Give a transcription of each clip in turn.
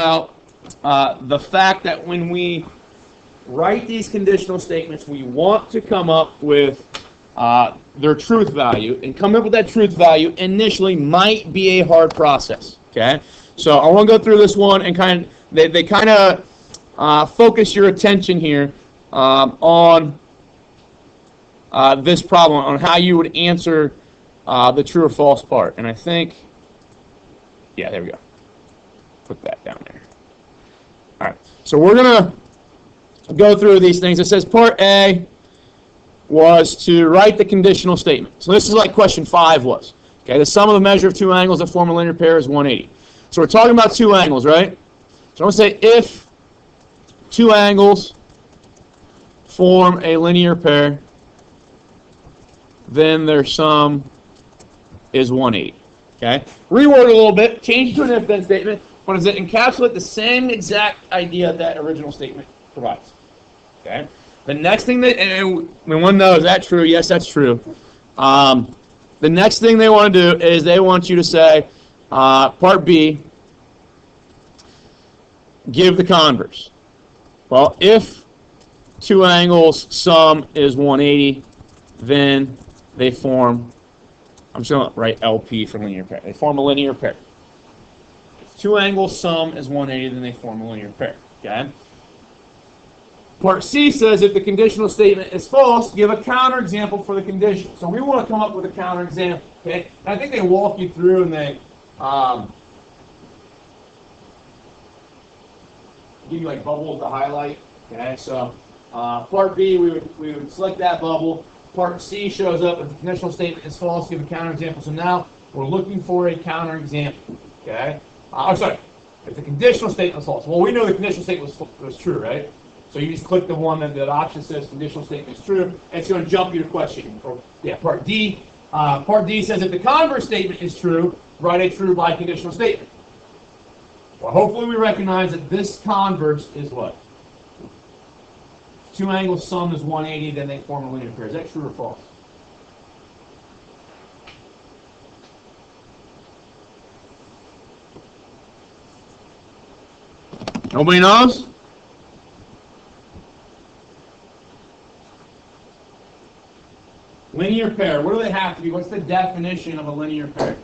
about the fact that when we write these conditional statements, we want to come up with their truth value, and coming up with that truth value initially might be a hard process. Okay, so I want to go through this one and they kind of focus your attention here on this problem, on how you would answer the true or false part. And I think, yeah, there we go. Put that down there. All right, so we're going to go through these things. It says part A was to write the conditional statement. So this is like question 5 was. Okay, the sum of the measure of two angles that form a linear pair is 180. So we're talking about two angles, right? So I'm going to say if two angles form a linear pair, then their sum is 180. Okay? Reword it a little bit, change it to an if-then statement, but does it encapsulate the same exact idea that original statement provides? Okay? The next thing that, and we want to know, is that true? Yes, that's true. The next thing they want to do is they want you to say, part B, give the converse. Well, if two angles sum is 180, then they form, I'm just going to write LP for linear pair. They form a linear pair. If two angles sum is 180, then they form a linear pair. Okay? Part C says if the conditional statement is false, give a counterexample for the condition. So we want to come up with a counterexample. Okay? And I think they walk you through and they give you like bubbles to highlight. Okay? So part B, we would select that bubble. Part C shows up if the conditional statement is false, give a counterexample. So now we're looking for a counterexample. Okay? Sorry. If the conditional statement is false. Well, we know the conditional statement was true, right? So you just click the one that option says conditional statement is true, and it's going to jump you to question. Part D. Part D says if the converse statement is true, write a true biconditional statement. Well, hopefully we recognize that this converse is what? Two angles sum is 180, then they form a linear pair. Is that true or false? Nobody knows? Linear pair, what do they have to be? What's the definition of a linear pair?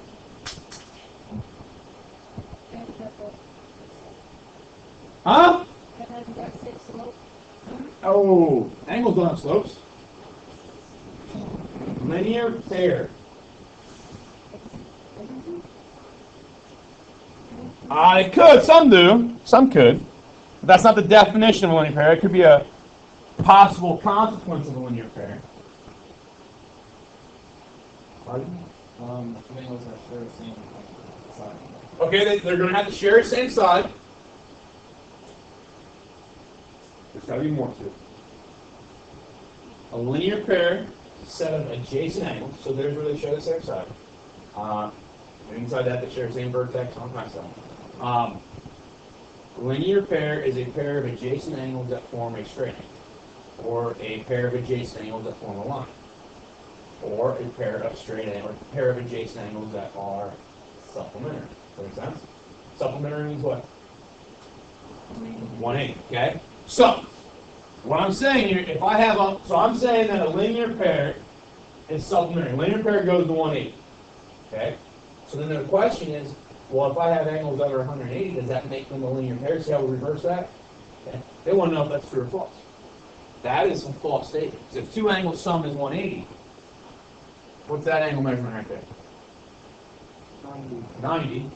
Huh? Oh, angles don't have slopes. Linear pair. It could, some do. Some could. But that's not the definition of a linear pair. It could be a possible consequence of a linear pair. Angles are share the same side. Okay, they're going to have to share the same side. There's got to be more to it. A linear pair, set of adjacent angles, so there's where they share the same side. And inside that, they share the same vertex, all kinds of stuff. A linear pair is a pair of adjacent angles that form a straight angle, or a pair of adjacent angles that form a line, or a pair of straight angles, or a pair of adjacent angles that are supplementary. Does that make sense? Supplementary means what? 180. Okay. So, what I'm saying here, if I have a, so I'm saying that a linear pair is supplementary. A linear pair goes to 180. Okay. So then the question is, well, if I have angles that are 180, does that make them a linear pair? See how we reverse that? Okay. They want to know if that's true or false. That is a false statement. So if two angles sum is 180, what's that angle measurement right there? 90.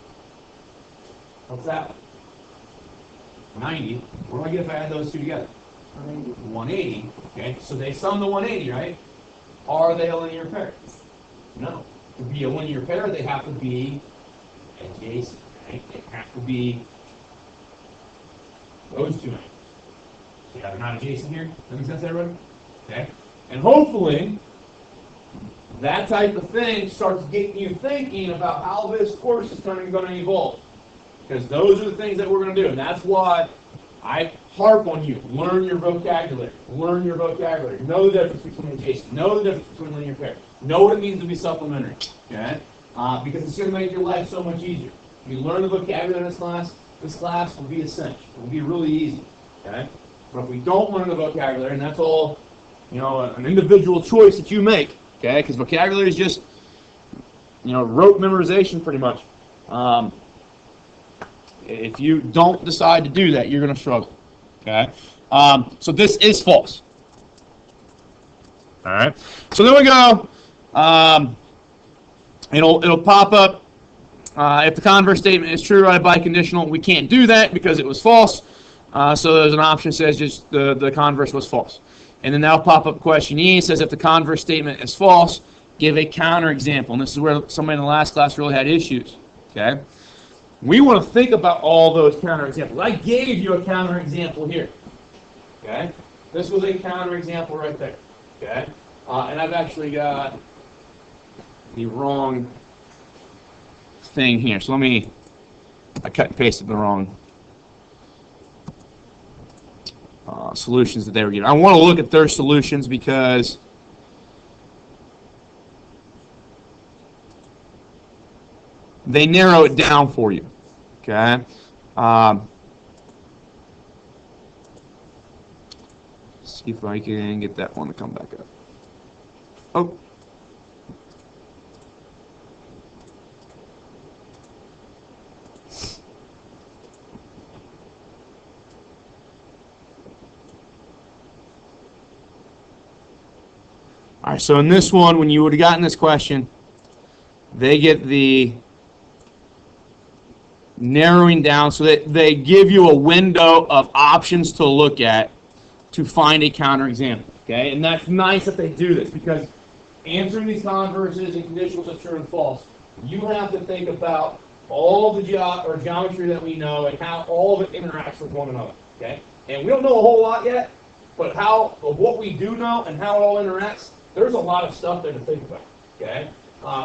What's that? 90. What do I get if I add those two together? 180. Okay, so they sum to 180, right? Are they a linear pair? No. To be a linear pair, they have to be adjacent. Right? They have to be those two angles. Yeah, they're not adjacent here. That makes sense, everybody? Okay. And hopefully, that type of thing starts getting you thinking about how this course is going to evolve. Because those are the things that we're going to do. And that's why I harp on you. Learn your vocabulary. Learn your vocabulary. Know the difference between adjacent. Know the difference between linear pair. Know what it means to be supplementary. Okay? Because it's going to make your life so much easier. If you learn the vocabulary in this class, this class will be a cinch. It will be really easy, okay? But if we don't learn the vocabulary, and that's all, an individual choice that you make, okay? Because vocabulary is just, rote memorization pretty much. If you don't decide to do that, you're going to struggle, okay? So this is false. All right. So then we go. It'll pop up. If the converse statement is true, right, by conditional, we can't do that because it was false. So there's an option that says just the converse was false. And then that'll pop up question E. It says if the converse statement is false, give a counterexample. And this is where somebody in the last class really had issues. Okay. We want to think about all those counterexamples. I gave you a counterexample here. Okay. This was a counterexample right there. Okay. And I've actually got the wrong thing here. So I cut and pasted the wrong solutions that they were given. I want to look at their solutions because they narrow it down for you. Okay. See if I can get that one to come back up. Oh. All right, so in this one, when you would have gotten this question, they get the narrowing down so that they give you a window of options to look at to find a counterexample. Okay, and that's nice that they do this because answering these converses and conditionals of true and false, you have to think about all the geometry that we know and how all of it interacts with one another. Okay, and we don't know a whole lot yet, but what we do know and how it all interacts, there's a lot of stuff there to think about. Okay,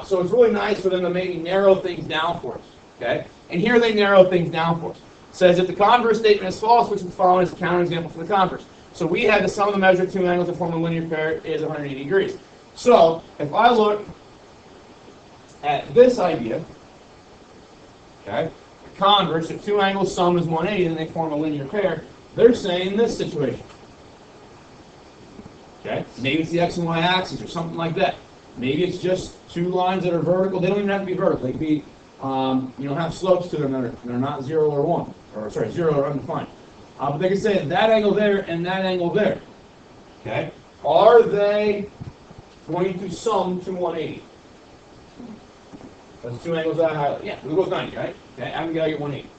so it's really nice for them to maybe narrow things down for us. Okay, and here they narrow things down for us. It says if the converse statement is false, which is following as a counterexample for the converse. So we had the sum of the measure of two angles that form a linear pair is 180 degrees. So if I look at this idea, okay, the converse, if two angles sum is 180 and they form a linear pair, they're saying this situation. Okay, maybe it's the x and y axis or something like that. Maybe it's just two lines that are vertical. They don't even have to be vertical. They can be, have slopes to them that are not 0 or 1, or sorry, 0 or undefined. But they can say that angle there and that angle there. Okay, are they going to sum to 180? That's two angles that I highlight. Yeah, it goes 90, right? Okay, I'm gonna get 180.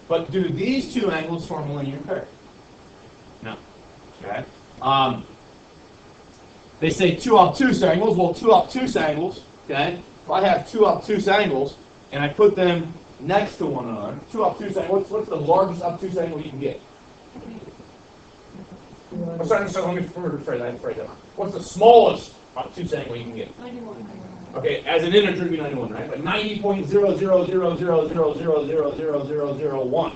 But do these two angles form a linear pair? No. Okay. They say two obtuse angles. Well, two obtuse angles, okay? If I have two obtuse angles and I put them next to one another, two obtuse angles, what's the largest obtuse angle you can get? I'm sorry, let me rephrase that. What's the smallest obtuse angle you can get? 91. Okay, as an integer, it'd be 91, right? But 90.00000000001.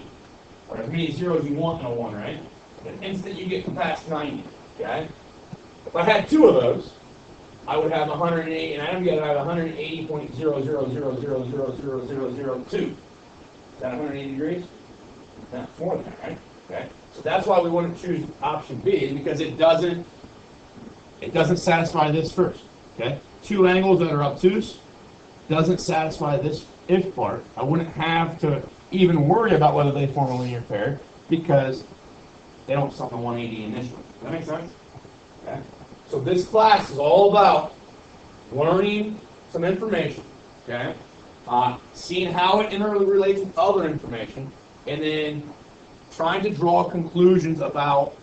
Or as many zeros you want in a 1, right? The instant you get past 90, okay? If I had two of those, I would have 180, and I'm going to have 180.000000002. Is that 180 degrees? That's more than that, right? Okay. So that's why we want to choose option B, because it doesn't satisfy this first. Okay. Two angles that are obtuse doesn't satisfy this if part. I wouldn't have to even worry about whether they form a linear pair because they don't sum to 180 initially. Does that make sense? Okay. So this class is all about learning some information, okay? Seeing how it interrelates with other information, and then trying to draw conclusions about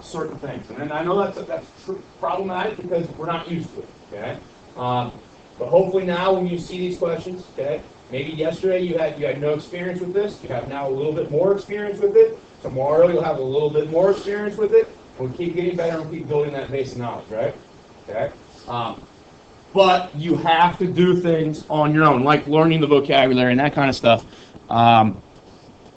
certain things. And I know that's problematic because we're not used to it, okay? But hopefully now when you see these questions, okay, maybe yesterday you had no experience with this, you have now a little bit more experience with it. Tomorrow you'll have a little bit more experience with it. We'll keep getting better and keep building that base of knowledge, right? Okay. But you have to do things on your own, like learning the vocabulary and that kind of stuff.